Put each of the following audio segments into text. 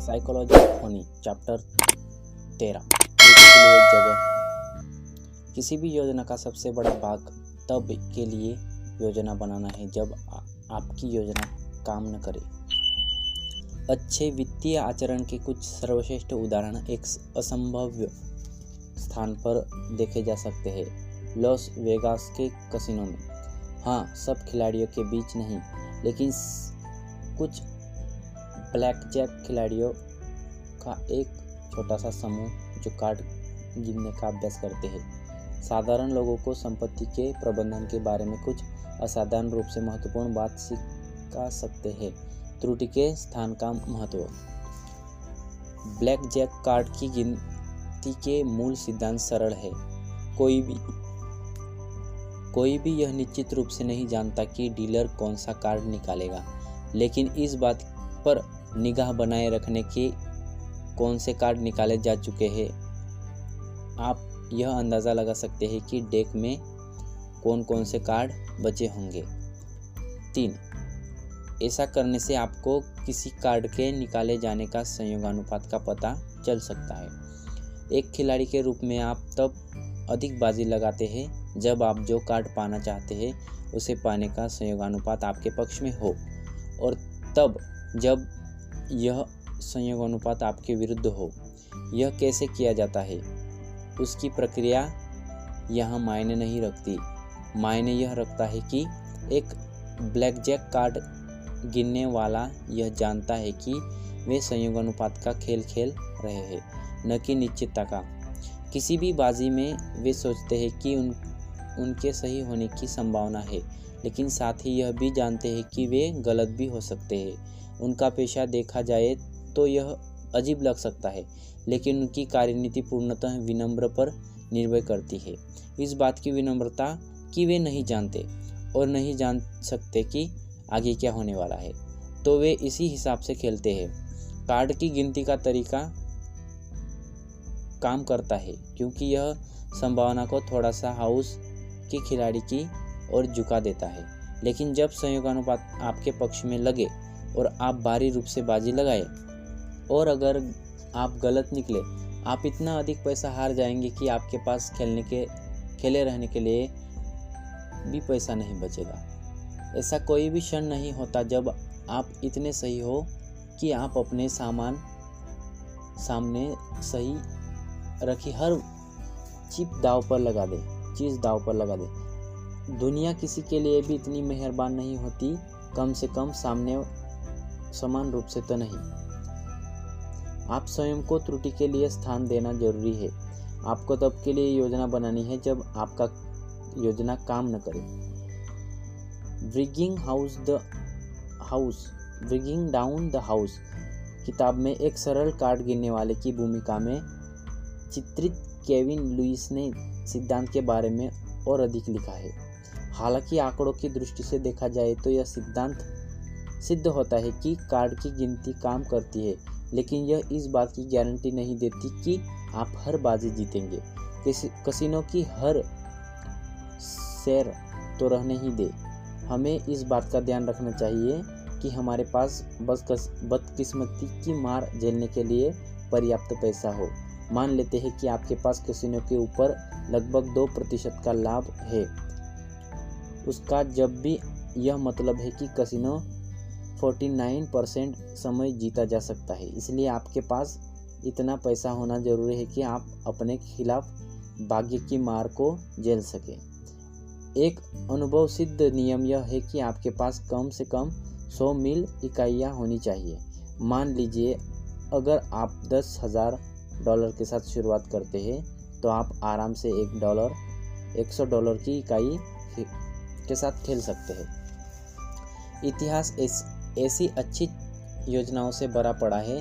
Psychology होनी chapter 13 एक जगह। किसी भी योजना का सबसे बड़ा भाग तब के लिए योजना बनाना है जब आपकी योजना काम न करे। अच्छे वित्तीय आचरण के कुछ सर्वश्रेष्ठ उदाहरण एक असंभव स्थान पर देखे जा सकते हैं, लॉस वेगास के कसिनो में। हाँ, सब खिलाड़ियों के बीच नहीं, लेकिन कुछ ब्लैकजैक खिलाड़ियों का एक छोटा सा समूह जो कार्ड गिनने का अभ्यास करते हैं। साधारण लोगों को संपत्ति के प्रबंधन के बारे में कुछ असाधारण रूप से महत्वपूर्ण बात सिखा सकते हैं। त्रुटि के स्थान का महत्व। ब्लैकजैक कार्ड की गिनती के मूल सिद्धांत सरल है। कोई भी यह निश्चित रूप से नहीं जानता कि डीलर कौन सा कार्ड निकालेगा, लेकिन इस बात पर निगाह बनाए रखने के कौन से कार्ड निकाले जा चुके हैं, आप यह अंदाज़ा लगा सकते हैं कि डेक में कौन कौन से कार्ड बचे होंगे। 3. ऐसा करने से आपको किसी कार्ड के निकाले जाने का संयोगानुपात का पता चल सकता है। एक खिलाड़ी के रूप में आप तब अधिक बाजी लगाते हैं जब आप जो कार्ड पाना चाहते हैं उसे पाने का संयोगानुपात आपके पक्ष में हो, और तब जब यह संयोगानुपात आपके विरुद्ध हो। यह कैसे किया जाता है, उसकी प्रक्रिया यहाँ मायने नहीं रखती। मायने यह रखता है कि एक ब्लैकजैक कार्ड गिनने वाला यह जानता है कि वे संयोगानुपात का खेल खेल रहे हैं, न कि निश्चितता का। किसी भी बाजी में वे सोचते हैं कि उनके सही होने की संभावना है, लेकिन साथ ही यह भी जानते हैं कि वे गलत भी हो सकते हैं। उनका पेशा देखा जाए तो यह अजीब लग सकता है, लेकिन उनकी कार्यनीति पूर्णतः विनम्र पर निर्भर करती है। इस बात की विनम्रता कि वे नहीं जानते और नहीं जान सकते कि आगे क्या होने वाला है, तो वे इसी हिसाब से खेलते हैं। कार्ड की गिनती का तरीका काम करता है क्योंकि यह संभावना को थोड़ा सा हाउस के खिलाड़ी की ओर झुका देता है, लेकिन जब संयोगानुपात आपके पक्ष में लगे और आप भारी रूप से बाजी लगाए और अगर आप गलत निकले, आप इतना अधिक पैसा हार जाएंगे कि आपके पास खेले रहने के लिए भी पैसा नहीं बचेगा। ऐसा कोई भी क्षण नहीं होता जब आप इतने सही हो कि आप अपने सामने सही रखी हर चीज़ दांव पर लगा दे। दुनिया किसी के लिए भी इतनी मेहरबान नहीं होती, कम से कम सामने समान रूप से तो नहीं। आप स्वयं को त्रुटि के लिए स्थान देना जरूरी है। आपको तब के लिए योजना बनानी है जब आपका योजना काम न करे। ब्रिंगिंग डाउन द हाउस किताब में एक सरल कार्ड गिनने वाले की भूमिका में चित्रित केविन लुईस ने सिद्धांत के बारे में और अधिक लिखा है। हालांकि आंकड़ों की दृष्टि से देखा जाए तो यह सिद्धांत सिद्ध होता है कि कार्ड की गिनती काम करती है, लेकिन यह इस बात की गारंटी नहीं देती कि आप हर बाजी जीतेंगे। कसिनो की हर शेर तो रहने ही दे। हमें इस बात का ध्यान रखना चाहिए कि हमारे पास बदकिस्मती की मार झेलने के लिए पर्याप्त पैसा हो। मान लेते हैं कि आपके पास कसिनो के ऊपर लगभग 2% का लाभ है। उसका जब भी यह मतलब है कि कसिनो 49% समय जीता जा सकता है। इसलिए आपके पास इतना पैसा होना जरूरी है कि आप अपने खिलाफ भाग्य की मार को झेल सकें। एक अनुभव सिद्ध नियम यह है कि आपके पास कम से कम 100 मील इकाइयाँ होनी चाहिए। मान लीजिए अगर आप $10,000 के साथ शुरुआत करते हैं तो आप आराम से $100 की इकाई के साथ खेल सकते हैं। इतिहास ऐसी अच्छी योजनाओं से भरा पड़ा है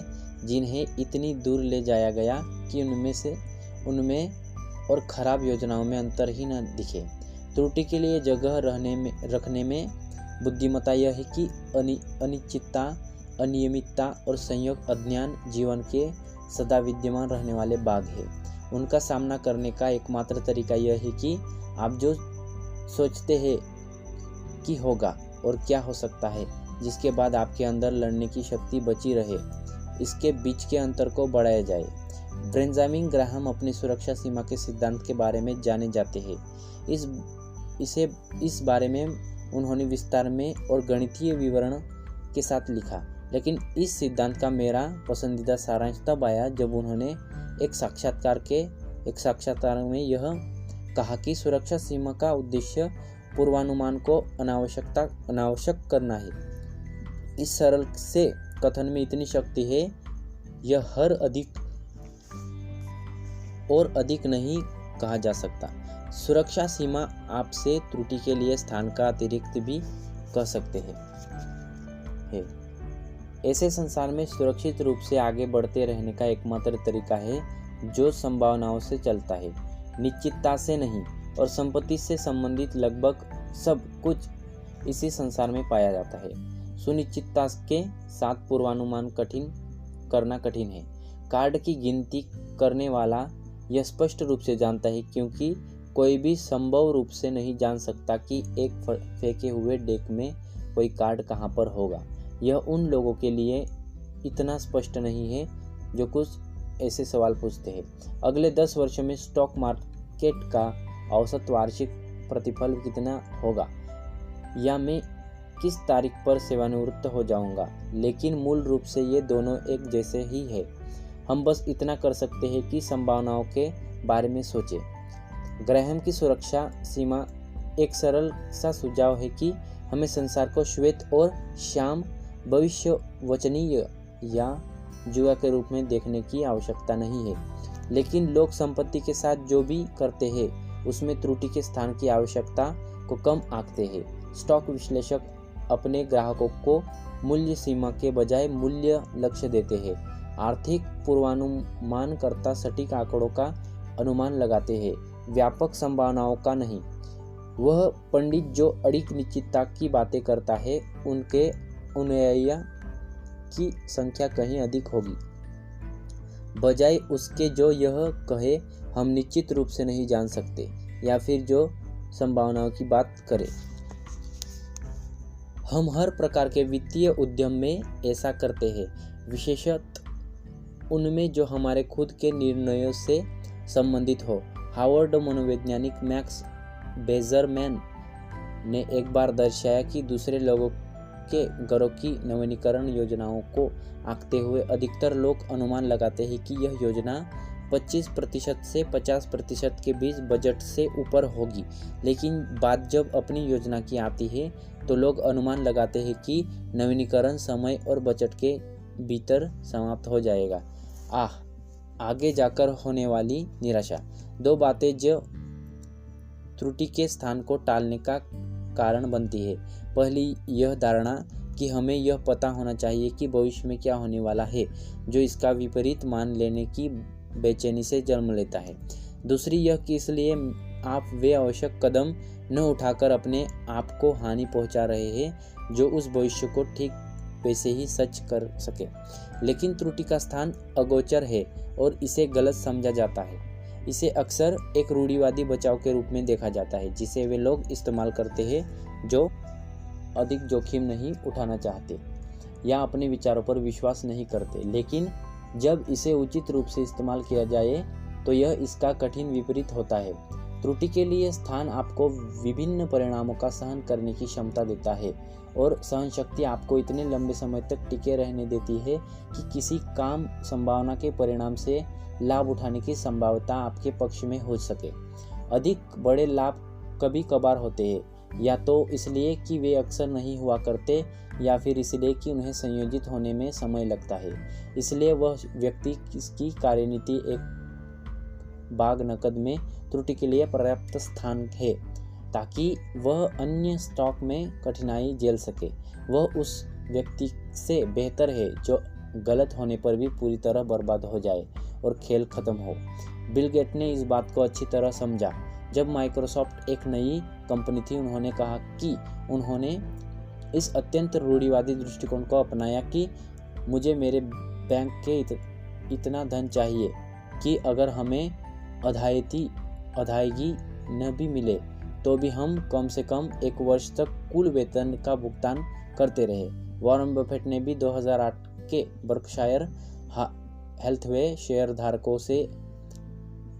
जिन्हें इतनी दूर ले जाया गया कि उनमें और खराब योजनाओं में अंतर ही न दिखे। त्रुटि के लिए जगह रखने में बुद्धिमत्ता यह है कि अनिश्चितता, अनियमितता और संयोग अज्ञान जीवन के सदा विद्यमान रहने वाले बाघ है। उनका सामना करने का एकमात्र तरीका यह है कि आप जो सोचते हैं कि होगा और क्या हो सकता है, जिसके बाद आपके अंदर लड़ने की शक्ति बची रहे, इसके बीच के अंतर को बढ़ाया जाए। बेंजामिन ग्राहम अपनी सुरक्षा सीमा के सिद्धांत के बारे में जाने जाते हैं। इस बारे में उन्होंने विस्तार में और गणितीय विवरण के साथ लिखा, लेकिन इस सिद्धांत का मेरा पसंदीदा सारांश तब आया जब उन्होंने एक साक्षात्कार में यह कहा कि सुरक्षा सीमा का उद्देश्य पूर्वानुमान को अनावश्यक करना है। इस सरल से कथन में इतनी शक्ति है, यह हर अधिक नहीं कहा जा सकता। सुरक्षा सीमा आपसे त्रुटि के लिए स्थान का अतिरिक्त भी कह सकते हैं। ऐसे संसार में सुरक्षित रूप से आगे बढ़ते रहने का एकमात्र तरीका है जो संभावनाओं से चलता है, निश्चितता से नहीं। और संपत्ति से संबंधित लगभग सब कुछ इसी संसार में पाया जाता है। सुनिश्चितता के साथ पूर्वानुमान करना कठिन है। कार्ड की गिनती करने वाला यह स्पष्ट रूप से जानता है, क्योंकि कोई भी संभव रूप से नहीं जान सकता कि एक फेंके हुए डेक में कोई कार्ड कहाँ पर होगा। यह उन लोगों के लिए इतना स्पष्ट नहीं है जो कुछ ऐसे सवाल पूछते हैं, अगले 10 वर्षों में स्टॉक मार्केट का औसत वार्षिक प्रतिफल कितना होगा, या मैं किस तारीख पर सेवानिवृत्त हो जाऊंगा। लेकिन मूल रूप से ये दोनों एक जैसे ही है। हम बस इतना कर सकते हैं कि संभावनाओं के बारे में सोचें। ग्राहम की सुरक्षा सीमा एक सरल सा सुझाव है कि हमें संसार को श्वेत और श्याम, भविष्यवचनीय या जुआ के रूप में देखने की आवश्यकता नहीं है। लेकिन लोग संपत्ति के साथ जो भी करते हैं उसमें त्रुटि के स्थान की आवश्यकता को कम आंकते हैं। स्टॉक विश्लेषक अपने ग्राहकों को मूल्य सीमा के बजाय मूल्य लक्ष्य देते हैं। आर्थिक पूर्वानुमानकर्ता सटीक आंकड़ों का अनुमान लगाते हैं, व्यापक संभावनाओं का नहीं। वह पंडित जो अड़िग निश्चितता की बातें करता है, उनके अनुयायियों की संख्या कहीं अधिक होगी, बजाय उसके जो यह कहे हम निश्चित रूप से नहीं जान सकते, या फिर जो संभावनाओं की बात करे। हम हर प्रकार के वित्तीय उद्यम में ऐसा करते हैं, विशेषतः उनमें जो हमारे खुद के निर्णयों से संबंधित हो। हार्वर्ड मनोवैज्ञानिक मैक्स बेजरमैन ने एक बार दर्शाया कि दूसरे लोगों के घरों की नवीनीकरण योजनाओं को आंकते हुए अधिकतर लोग अनुमान लगाते हैं कि यह योजना 25% से 50% के बीच बजट से ऊपर होगी। लेकिन बात जब अपनी योजना की आती है तो लोग अनुमान लगाते हैं कि नवीनीकरण समय और बजट के भीतर समाप्त हो जाएगा। आगे जाकर होने वाली निराशा। 2 बातें जो त्रुटि के स्थान को टालने का कारण बनती है। पहली, यह धारणा कि हमें यह पता होना चाहिए कि भविष्य में क्या होने वाला है, जो इसका विपरीत मान लेने की बेचैनी से जन्म लेता है। दूसरी, यह कि इसलिए आप वे आवश्यक कदम न उठाकर अपने आप को हानि पहुंचा रहे हैं जो उस भविष्य को ठीक वैसे ही सच कर सके। लेकिन त्रुटि का स्थान अगोचर है और इसे गलत समझा जाता है। इसे अक्सर एक रूढ़िवादी बचाव के रूप में देखा जाता है, जिसे वे लोग इस्तेमाल करते हैं जो अधिक जोखिम नहीं उठाना चाहते या अपने विचारों पर विश्वास नहीं करते। लेकिन जब इसे उचित रूप से इस्तेमाल किया जाए तो यह इसका कठिन विपरीत होता है। त्रुटि के लिए स्थान आपको विभिन्न परिणामों का सहन करने की क्षमता देता है, और सहन शक्ति आपको इतने लंबे समय तक टिके रहने देती है कि किसी काम संभावना के परिणाम से लाभ उठाने की संभावना आपके पक्ष में हो सके। अधिक बड़े लाभ कभी कभार होते हैं, या तो इसलिए कि वे अक्सर नहीं हुआ करते, या फिर इसलिए कि उन्हें संयोजित होने में समय लगता है। इसलिए वह व्यक्ति की कार्यनीति एक भाग नकद में त्रुटि के लिए पर्याप्त स्थान है ताकि वह अन्य स्टॉक में कठिनाई झेल सके। वह उस व्यक्ति से बेहतर है जो गलत होने पर भी पूरी तरह बर्बाद हो जाए और खेल खत्म हो। बिल गेट ने इस बात को अच्छी तरह समझा। जब माइक्रोसॉफ्ट एक नई कंपनी थी, उन्होंने कहा कि उन्होंने इस अत्यंत रूढ़िवादी दृष्टिकोण को अपनाया कि मुझे मेरे बैंक के इतना धन चाहिए कि अगर हमें अदायगी न भी मिले तो भी हम कम से कम 1 वर्ष तक कुल वेतन का भुगतान करते रहे। वॉरेन बफेट ने भी 2008 के बर्कशायर हेल्थवे शेयरधारकों से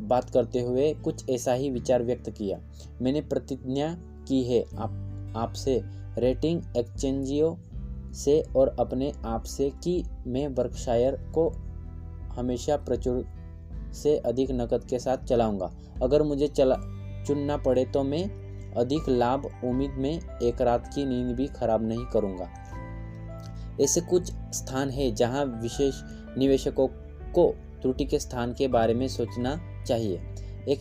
बात करते हुए कुछ ऐसा ही विचार व्यक्त किया। मैंने प्रतिज्ञा की है आपसे, रेटिंग एक्सचेंजियों से और अपने आप से कि मैं बर्कशायर को हमेशा प्रचुर से अधिक नकद के साथ चलाऊंगा। अगर मुझे चुनना पड़े तो मैं अधिक लाभ उम्मीद में एक रात की नींद भी खराब नहीं करूंगा। ऐसे कुछ स्थान हैं जहां विशेष निवेशकों को त्रुटि के स्थान के बारे में सोचना चाहिए। एक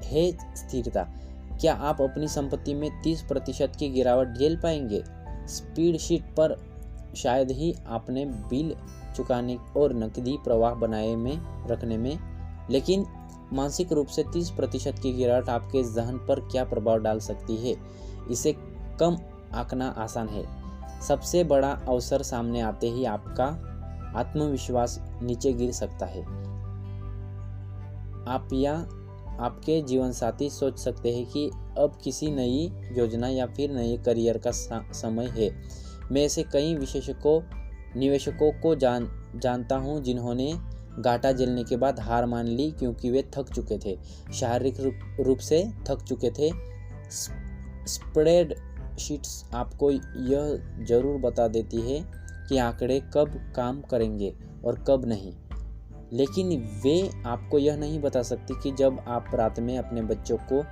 है स्थिरता। क्या आप अपनी संपत्ति में 30% की गिरावट झेल पाएंगे? स्प्रेडशीट पर शायद ही आपने बिल चुकाने और नकदी प्रवाह बनाए में रखने में, लेकिन मानसिक रूप से 30% की गिरावट आपके ज़हन पर क्या प्रभाव डाल सकती है, इसे कम आंकना आसान है। सबसे बड़ा अवसर सामने आते ही आपका आत्मविश्वास नीचे गिर सकता है। आप या आपके जीवनसाथी सोच सकते हैं कि अब किसी नई योजना या फिर नए करियर का समय है। मैं ऐसे कई निवेशकों को जानता हूं जिन्होंने घाटा झेलने के बाद हार मान ली क्योंकि वे थक चुके थे, शारीरिक रूप से थक चुके थे। स्प्रेडशीट्स आपको यह जरूर बता देती है कि आंकड़े कब काम करेंगे और कब नहीं, लेकिन वे आपको यह नहीं बता सकती कि जब आप रात में अपने बच्चों को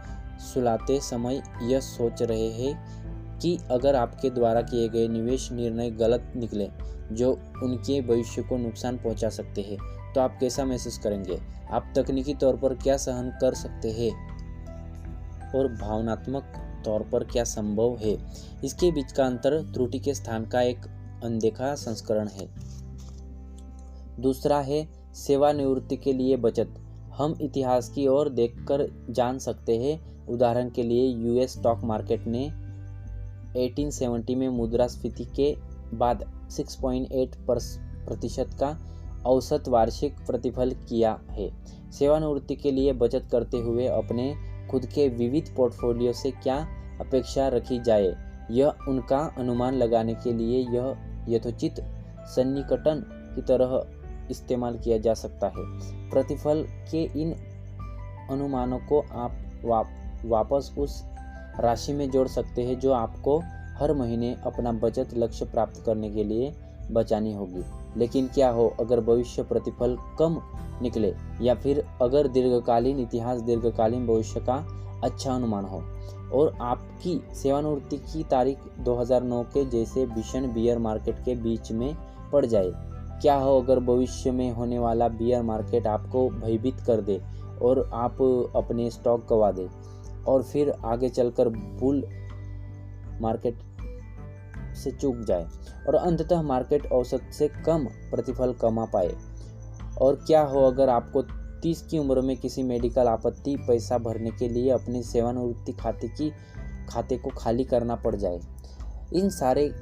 सुलाते समय यह सोच रहे हैं कि अगर आपके द्वारा किए गए निवेश निर्णय गलत निकले जो उनके भविष्य को नुकसान पहुंचा सकते हैं, तो आप कैसा महसूस करेंगे? आप तकनीकी तौर पर क्या सहन कर सकते हैं और भावनात्मक तौर पर क्या संभव है? इसके बीच का अंतर त्रुटि के स्थान का एक अनदेखा संस्करण है। दूसरा है सेवानिवृत्ति के लिए बचत। हम इतिहास की ओर देखकर जान सकते हैं। उदाहरण के लिए यूएस स्टॉक मार्केट ने 1870 में मुद्रास्फीति के बाद 6.8% का औसत वार्षिक प्रतिफल किया है। सेवानिवृत्ति के लिए बचत करते हुए अपने खुद के विविध पोर्टफोलियो से क्या अपेक्षा रखी जाए, यह उनका अनुमान लगाने के लिए यह यथोचित सन्निकटन की तरह इस्तेमाल किया जा सकता है। प्रतिफल के इन अनुमानों को आप वापस उस राशि में जोड़ सकते हैं जो आपको हर महीने अपना बचत लक्ष्य प्राप्त करने के लिए बचानी होगी। लेकिन क्या हो अगर भविष्य प्रतिफल कम निकले, या फिर अगर दीर्घकालीन इतिहास दीर्घकालीन भविष्य का अच्छा अनुमान हो और आपकी सेवानिवृत्ति की तारीख 2009 के जैसे भीषण बियर मार्केट के बीच में पड़ जाए? क्या हो अगर भविष्य में होने वाला बियर मार्केट आपको भयभीत कर दे और आप अपने स्टॉक गंवा दे और फिर आगे चलकर बुल मार्केट से चूक जाए और अंततः मार्केट औसत से कम प्रतिफल कमा पाए? और क्या हो अगर आपको 30 की उम्र में किसी मेडिकल आपत्ति पैसा भरने के लिए अपने सेवानिवृत्ति खाते को खाली करना पड़ जाए? इन सारे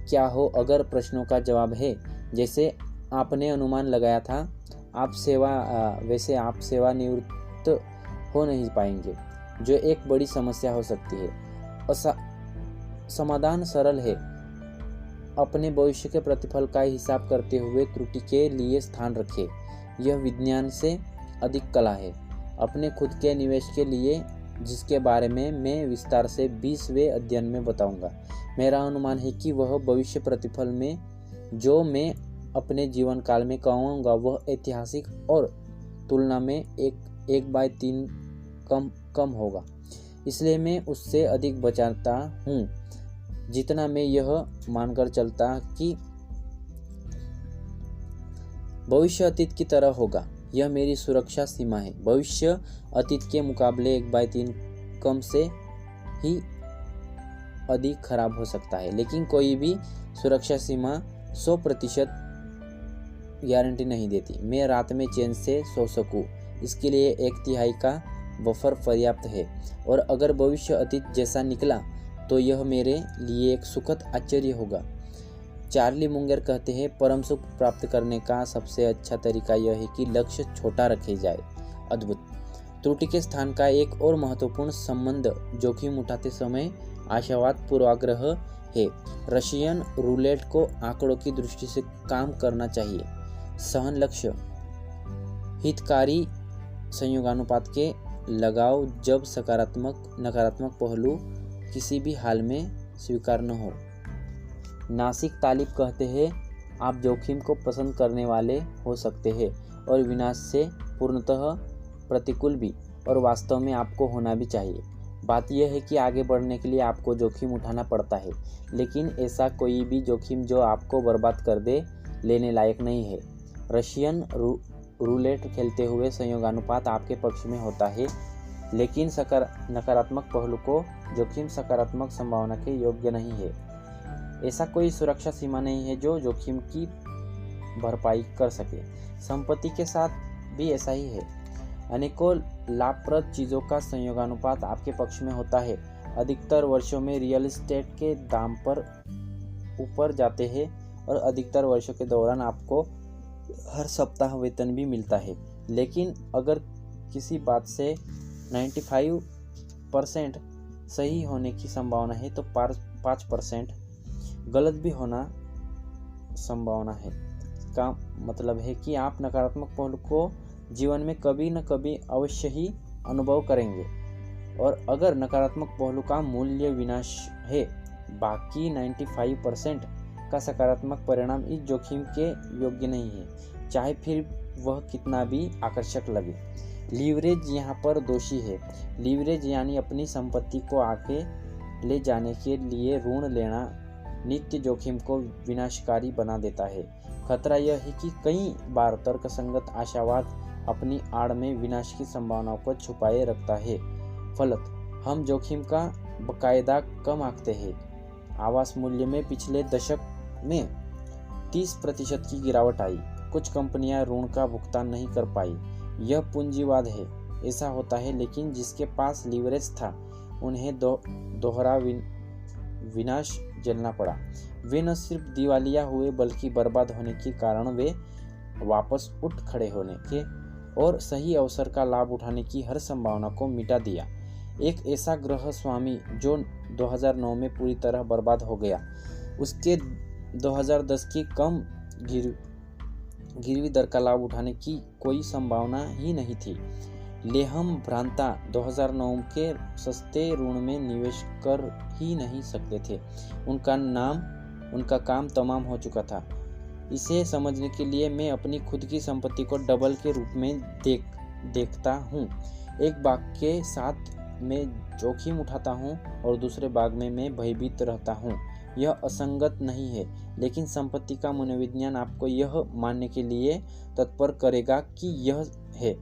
क्या हो अगर प्रश्नों का जवाब है जैसे आपने अनुमान लगाया था, वैसे आप सेवानिवृत्त हो नहीं पाएंगे, जो एक बड़ी समस्या हो सकती है। समाधान सरल है। अपने भविष्य के प्रतिफल का हिसाब करते हुए त्रुटि के लिए स्थान रखें। यह विज्ञान से अधिक कला है। अपने खुद के निवेश के लिए, जिसके बारे में मैं विस्तार से 20वें अध्ययन में बताऊंगा, मेरा अनुमान है कि वह भविष्य प्रतिफल में जो मैं अपने जीवन काल में कमाऊंगा वह ऐतिहासिक और तुलना में 1/3 कम होगा। इसलिए मैं उससे अधिक बचाता हूँ जितना मैं यह मानकर चलता कि भविष्य अतीत की तरह होगा। यह मेरी सुरक्षा सीमा है। भविष्य अतीत के मुकाबले 1/3 कम से ही अधिक खराब हो सकता है, लेकिन कोई भी सुरक्षा सीमा 100% गारंटी नहीं देती मैं रात में चैन से सो सकूं। इसके लिए 1/3 का बफर पर्याप्त है। और अगर भविष्य अतीत जैसा निकला तो यह मेरे लिए एक सुखद आश्चर्य होगा। चार्ली मुंगर कहते हैं, परम सुख प्राप्त करने का सबसे अच्छा तरीका यह है कि लक्ष्य छोटा रखे जाए। अद्भुत। त्रुटि के स्थान का एक और महत्वपूर्ण संबंध जोखिम उठाते समय आशावाद, पूर्वाग्रह है। रशियन रूलेट को आंकड़ों की दृष्टि से काम करना चाहिए। सहन लक्ष्य हितकारी संयोगानुपात के लगाव जब सकारात्मक नकारात्मक पहलू किसी भी हाल में स्वीकार न हो। नासिक तालिब कहते हैं, आप जोखिम को पसंद करने वाले हो सकते हैं और विनाश से पूर्णतः प्रतिकूल भी, और वास्तव में आपको होना भी चाहिए। बात यह है कि आगे बढ़ने के लिए आपको जोखिम उठाना पड़ता है, लेकिन ऐसा कोई भी जोखिम जो आपको बर्बाद कर दे लेने लायक नहीं है। रशियन रूलेट खेलते हुए संयोगानुपात आपके पक्ष में होता है, लेकिन नकारात्मक पहलू को जोखिम सकारात्मक संभावना के योग्य नहीं है। ऐसा कोई सुरक्षा सीमा नहीं है जो जोखिम की भरपाई कर सके। संपत्ति के साथ भी ऐसा ही है। अनेकों लाभप्रद चीज़ों का संयोगानुपात आपके पक्ष में होता है। अधिकतर वर्षों में रियल एस्टेट के दाम पर ऊपर जाते हैं और अधिकतर वर्षों के दौरान आपको हर सप्ताह वेतन भी मिलता है। लेकिन अगर किसी बात से 95% सही होने की संभावना है तो 5% गलत भी होना संभावना है। इसका मतलब है कि आप नकारात्मक पहलू को जीवन में कभी न कभी अवश्य ही अनुभव करेंगे, और अगर नकारात्मक पहलू का मूल्य विनाश है, बाकी 95% का सकारात्मक परिणाम इस जोखिम के योग्य नहीं है, चाहे फिर वह कितना भी आकर्षक लगे। लीवरेज यहाँ पर दोषी है। लीवरेज यानी अपनी संपत्ति को आगे ले जाने के लिए ऋण लेना नित्य जोखिम को विनाशकारी बना देता है। खतरा यह है कि कई बार तर्कसंगत आशावाद अपनी आड़ में विनाश की संभावनाओं को छुपाए रखता है। फलत हम जोखिम का बाकायदा कम आंकते हैं। आवास मूल्य में पिछले दशक में 30% की गिरावट आई। कुछ कंपनियां ऋण का भुगतान नहीं कर पाई। यह पूंजीवाद है। ऐसा होता है, लेकिन जिसके पास लीवरेज था उन्हें दोहरा विनाश झेलना पड़ा। वे न सिर्फ दिवालिया हुए बल्कि बर्बाद होने के कारण वे वापस उठ खड़े होने के और सही अवसर का लाभ उठाने की हर संभावना को मिटा दिया। एक ऐसा गृह स्वामी जो 2009 में पूरी तरह बर्बाद हो गया, उसके 2010 की कम गिरवी दर का लाभ उठाने की कोई संभावना ही नहीं थी। लेहम भ्रांता 2009 के सस्ते ऋण में निवेश कर ही नहीं सकते थे। उनका काम तमाम हो चुका था। इसे समझने के लिए मैं अपनी खुद की संपत्ति को डबल के रूप में देखता हूँ। एक बाग के साथ मैं जोखिम उठाता हूँ और दूसरे बाग में मैं भयभीत रहता हूँ। यह असंगत नहीं है, लेकिन संपत्ति का मनोविज्ञान आपको यह मानने के लिए तत्पर करेगा कि यह है।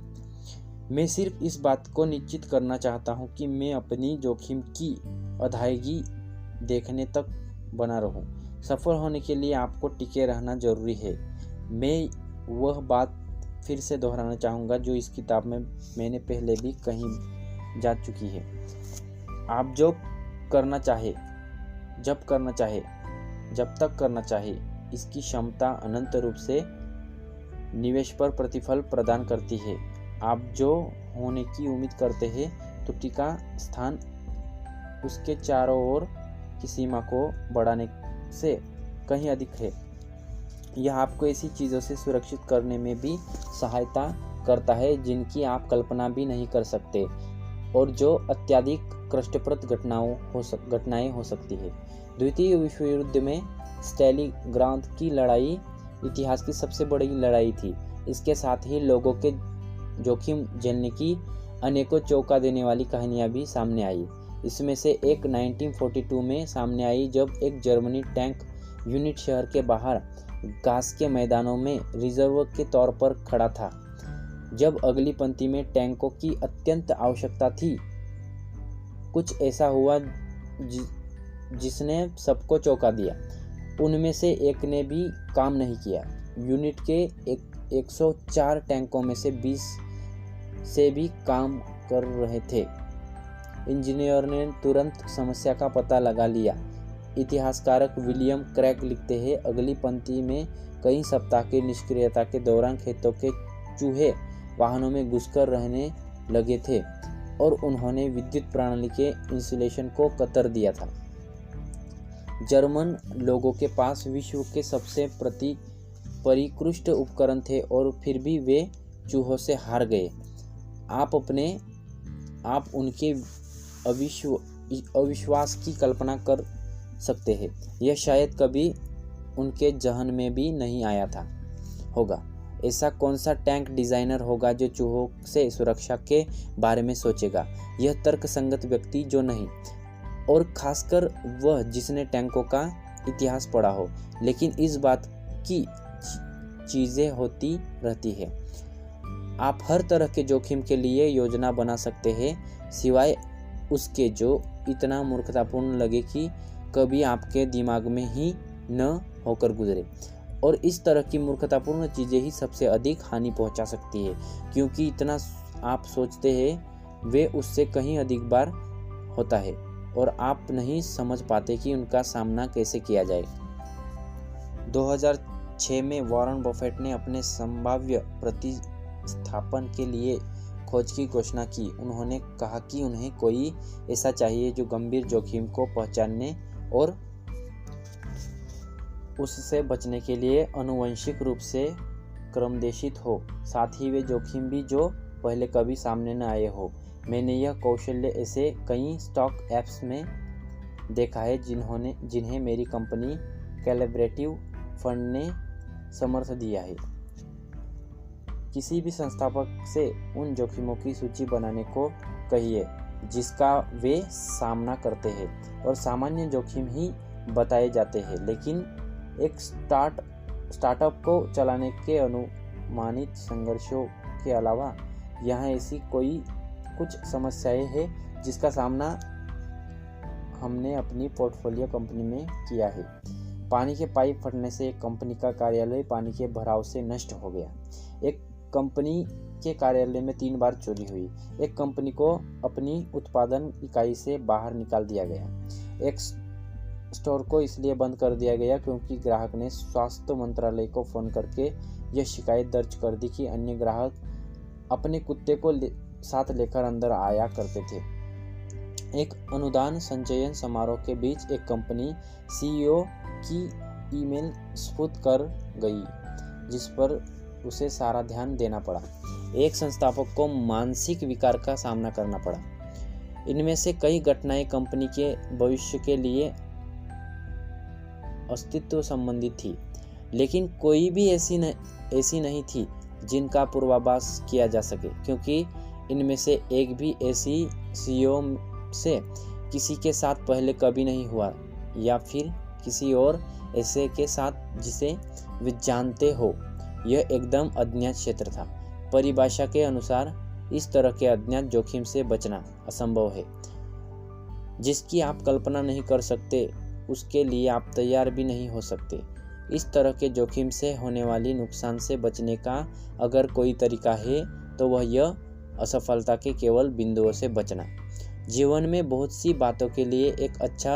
मैं सिर्फ इस बात को निश्चित करना चाहता हूँ कि मैं अपनी जोखिम की अदायगी देखने तक बना रहूँ। सफल होने के लिए आपको टिके रहना जरूरी है। मैं वह बात फिर से दोहराना चाहूँगा जो इस किताब में मैंने पहले भी कही जा चुकी है। आप जो करना चाहे, जब करना चाहे, जब तक करना चाहे, इसकी क्षमता अनंत रूप से निवेश पर प्रतिफल प्रदान करती है। आप जो होने की उम्मीद करते हैं, त्रुटि का स्थान उसके चारों ओर की सीमा को बढ़ाने से कहीं अधिक है। यह आपको ऐसी चीज़ों से सुरक्षित करने में भी सहायता करता है जिनकी आप कल्पना भी नहीं कर सकते और जो अत्यधिक कष्टप्रद घटनाएं हो सकती है। द्वितीय विश्व युद्ध में स्टैलिनग्राद की लड़ाई इतिहास की सबसे बड़ी लड़ाई थी। इसके साथ ही लोगों के जोखिम झेलने की अनेकों चौंका देने वाली कहानियां भी सामने आई। इसमें से एक 1942 में सामने आई जब एक जर्मनी टैंक यूनिट शहर के बाहर घास के मैदानों में रिजर्व के तौर पर खड़ा था। जब अगली पंक्ति में टैंकों की अत्यंत आवश्यकता थी, कुछ ऐसा हुआ जिसने सबको चौंका दिया। उनमें से एक ने भी काम नहीं किया। यूनिट के 104 टैंकों में से 20 से भी काम कर रहे थे। इंजीनियर ने तुरंत समस्या का पता लगा लिया। इतिहासकारक विलियम क्रैग लिखते हैं, अगली पंक्ति में कई सप्ताह की निष्क्रियता के दौरान खेतों के चूहे वाहनों में घुसकर रहने लगे थे और उन्होंने विद्युत प्रणाली के इंसुलेशन को कतर दिया था। जर्मन लोगों के पास विश्व के सबसे परिष्कृत उपकरण थे और फिर भी वे चूहों से हार गए। आप उनके अविश्वास की कल्पना कर सकते हैं। यह शायद कभी उनके जहन में भी नहीं आया होगा। ऐसा कौन सा टैंक डिजाइनर होगा जो चूहों से सुरक्षा के बारे में सोचेगा? यह तर्कसंगत व्यक्ति जो नहीं, और खासकर वह जिसने टैंकों का इतिहास पढ़ा हो। लेकिन इस बात की चीज़ें होती रहती है। आप हर तरह के जोखिम के लिए योजना बना सकते हैं, सिवाय उसके जो इतना मूर्खतापूर्ण लगे कि कभी आपके दिमाग में ही न होकर गुजरे। और इस तरह की मूर्खतापूर्ण चीज़ें ही सबसे अधिक हानि पहुंचा सकती है, क्योंकि इतना आप सोचते हैं वे उससे कहीं अधिक बार होता है और आप नहीं समझ पाते कि उनका सामना कैसे किया जाए। 2006 में वॉरेन बफेट ने अपने संभाव्य प्रतिस्थापन के लिए खोज की घोषणा की। उन्होंने कहा कि उन्हें कोई ऐसा चाहिए जो गंभीर जोखिम को पहचानने और उससे बचने के लिए आनुवंशिक रूप से क्रमदेशित हो, साथ ही वे जोखिम भी जो पहले कभी सामने न आए हो। मैंने यह कौशल्य ऐसे कई स्टॉक ऐप्स में देखा है जिन्हें मेरी कंपनी कैलिब्रेटिव फंड ने समर्थ दिया है। किसी भी संस्थापक से उन जोखिमों की सूची बनाने को कहिए जिसका वे सामना करते हैं, और सामान्य जोखिम ही बताए जाते हैं। लेकिन एक स्टार्टअप को चलाने के अनुमानित संघर्षों के अलावा यहाँ ऐसी कुछ समस्याएं हैं जिसका सामना हमने अपनी पोर्टफोलियो कंपनी में किया है। पानी के पाइप फटने से एक कंपनी का कार्यालय पानी के भराव से नष्ट हो गया। एक कंपनी के कार्यालय में 3 बार चोरी हुई। एक कंपनी को अपनी उत्पादन इकाई से बाहर निकाल दिया गया। एक स्टोर को इसलिए बंद कर दिया गया क्योंकि ग्राहक ने स्वास्थ्य मंत्रालय को फोन करके यह शिकायत दर्ज कर दी कि अन्य ग्राहक अपने कुत्ते को साथ लेकर अंदर आया करते थे। एक अनुदान संचयन समारोह के बीच एक कंपनी सीईओ की ईमेल स्फुत कर गई, जिस पर उसे सारा ध्यान देना पड़ा। एक संस्थापक को मानसिक विकार का सामना करना पड़ा। इनमें से कई घटनाएं कंपनी के भविष्य के लिए अस्तित्व संबंधी थी, लेकिन कोई भी ऐसी नहीं थी जिनका पूर्वाभास किया जा सके, क्योंकि इनमें से एक भी ऐसी सीईओ से किसी के साथ पहले कभी नहीं हुआ, या फिर किसी और ऐसे के साथ जिसे वे जानते हो। यह एकदम अज्ञात क्षेत्र था। परिभाषा के अनुसार इस तरह के अज्ञात जोखिम से बचना असंभव है। जिसकी आप कल्पना नहीं कर सकते उसके लिए आप तैयार भी नहीं हो सकते। इस तरह के जोखिम से होने वाली नुकसान से बचने का अगर कोई तरीका है तो वह यह असफलता के केवल बिंदुओं से बचना। जीवन में बहुत सी बातों के लिए एक अच्छा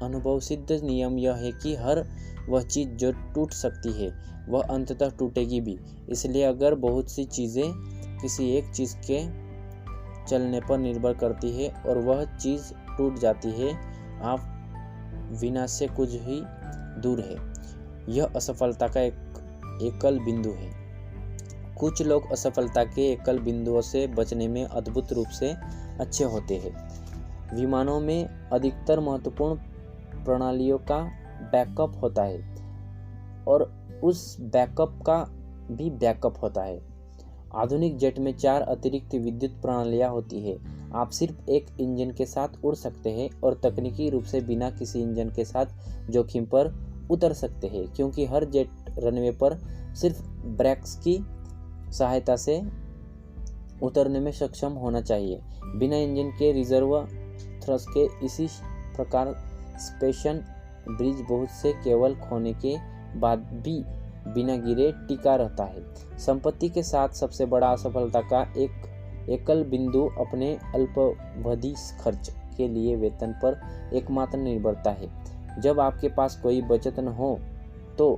अनुभव सिद्ध नियम यह है कि हर वह चीज़ जो टूट सकती है वह अंततः टूटेगी भी। इसलिए अगर बहुत सी चीज़ें किसी एक चीज़ के चलने पर निर्भर करती है और वह चीज़ टूट जाती है, आप विनाश से कुछ ही दूर है। यह असफलता का एक एकल बिंदु है। कुछ लोग असफलता के एकल बिंदुओं से बचने में अद्भुत रूप से अच्छे होते हैं। विमानों में अधिकतर महत्वपूर्ण प्रणालियों का बैकअप होता है और उस बैकअप का भी बैकअप होता है। आधुनिक जेट में 4 अतिरिक्त विद्युत प्रणालियां होती है। आप सिर्फ एक इंजन के साथ उड़ सकते हैं और तकनीकी रूप से बिना किसी इंजन के साथ जोखिम पर उतर सकते हैं, क्योंकि हर जेट रनवे पर सिर्फ ब्रेक्स की सहायता से उतरने में सक्षम होना चाहिए। बिना इंजन के रिजर्व थ्रस्ट के इसी प्रकार स्पेशन ब्रिज बहुत से केबल खोने के बाद भी बिना गिरे टिका रहता है। संपत्ति के साथ सबसे बड़ा असफलता का एक एकल बिंदु अपने अल्पावधि खर्च के लिए वेतन पर एकमात्र निर्भरता है। जब आपके पास कोई बचत न हो तो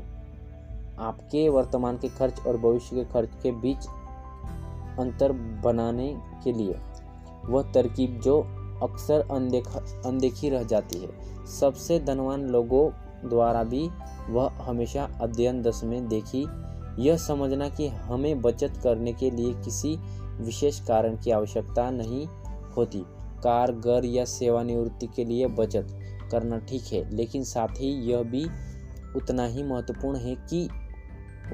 आपके वर्तमान के खर्च और भविष्य के खर्च के बीच अंतर बनाने के लिए वह तरकीब जो अक्सर अनदेखी रह जाती है। सबसे धनवान लोगों द्वारा भी वह हमेशा अध्ययन 10 में देखी यह समझना कि हमें बचत करने के लिए किसी विशेष कारण की आवश्यकता नहीं होती। कार, घर या सेवानिवृत्ति के लिए बचत करना ठीक है, लेकिन साथ ही यह भी उतना ही महत्वपूर्ण है कि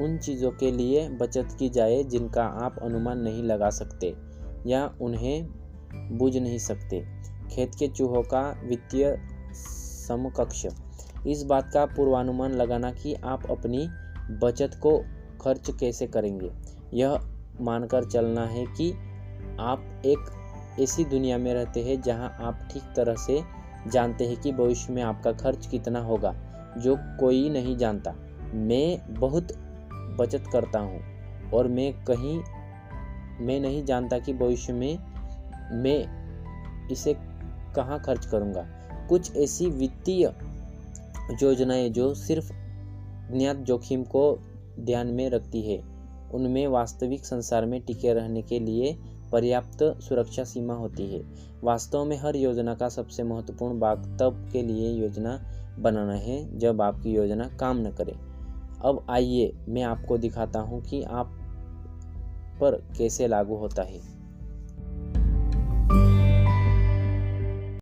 उन चीज़ों के लिए बचत की जाए जिनका आप अनुमान नहीं लगा सकते या उन्हें बूझ नहीं सकते। खेत के चूहों का वित्तीय समकक्ष। इस बात का पूर्वानुमान लगाना कि आप अपनी बचत को खर्च कैसे करेंगे, यह मानकर चलना है कि आप एक ऐसी दुनिया में रहते हैं जहां आप ठीक तरह से जानते हैं कि भविष्य में आपका खर्च कितना होगा, जो कोई नहीं जानता। मैं बहुत बचत करता हूं और मैं नहीं जानता कि भविष्य में मैं इसे कहां खर्च करूंगा। कुछ ऐसी वित्तीय योजनाएं जो सिर्फ ज्ञात जोखिम को ध्यान में रखती है, उनमें वास्तविक संसार में टिके रहने के लिए पर्याप्त सुरक्षा सीमा होती है। वास्तव में हर योजना का सबसे महत्वपूर्ण भाग तब के लिए योजना बनाना है जब आपकी योजना काम न करे। अब आइए मैं आपको दिखाता हूं कि आप पर कैसे लागू होता है।